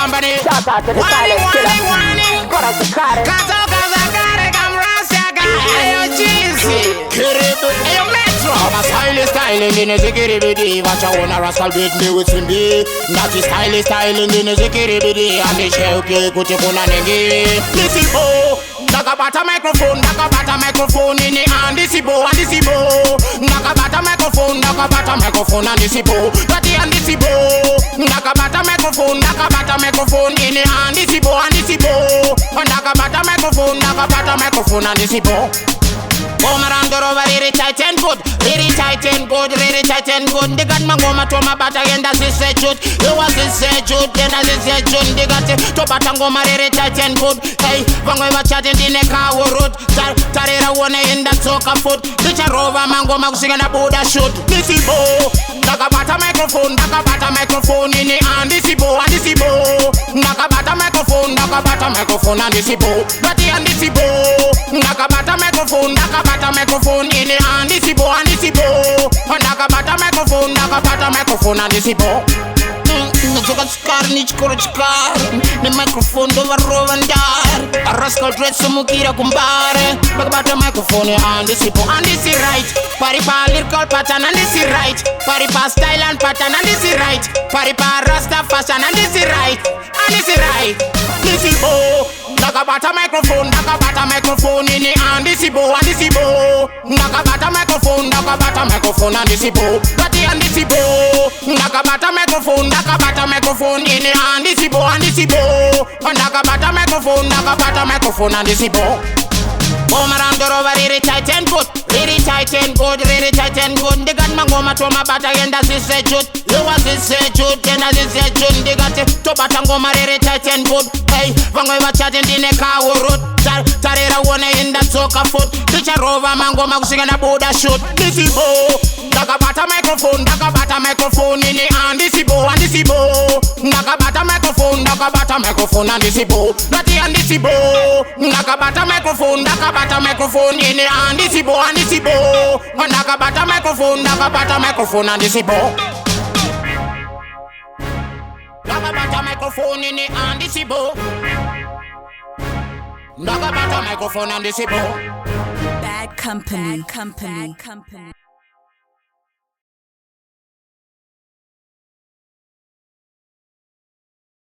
company. Shout out to the silent killer. Warning. Cut out the card. Cause I got it, I'm Rasta guy. Ayo, cheesy. Ayo, Metro. I'm a styling in a zikiri. Watch out when a rascal beat me with Cindy. That is styling in a zikiri. And the shell cake with your nengi. Listen, oh. Nakabata microphone in the hand. This is bo, and this is bo. Nakabata microphone and this is bo. Daddy and this is bo. Nakabata microphone in the hand. This is bo, and this is bo. Nakabata microphone and this is bo. Come around the rover, really tight and good. Really tight and good. They got my goma to my bata and that's his shoot. You was his shoot, then as his shoot. They got it to batangoma, really tight and good. Hey, Vango was chatting in a car road. Tarera one in that soca foot. Ditch a rover, mango, singing a Buddha shoot. This is bo. Nakabata microphone in the hand. This is bo, and this is bo. Nakabata microphone and this is bo. Daddy and this is bo. Nakabata microphone in the hand. This is bo, and this is bo. Nakabata microphone and this is bo. The microphone over rovandar. A rascal dress sumukira kumbare. Bakabata microphone and this is bo, and this is right. Paripa lyrical pattern and this is right. Paripa style and pattern and this is right. Paripa rasta fashion and this is right. And this is right. This is bo. Nakabata microphone in the hand. This is bo, and this is bo. Nakabata microphone and this is bo. Daddy and this is bo. Nakabata microphone in the hand. This is bo, and this is bo. Nakabata microphone and this is bo. Come around the rover, really tight and good. They got my goma to my bata and that's his shoot. You was his shoot, then as his shoot. They got it to batangoma, really tight and good. Hey, Vango was chatting in a car road. Tarera one in that soca foot. Ditch a rover, mango, singing a Buddha shoot. This is bo. Nakabata microphone in the hand. This is bo, and this is bo. Nakabata microphone and this is bo. Daddy and this is bo. Nakabata microphone in the hand. This is bo, and this is bo. Nakabata microphone and this is bo. Nakabata microphone in the hand. This is bo. Nakabata microphone and this is bo. Bad company.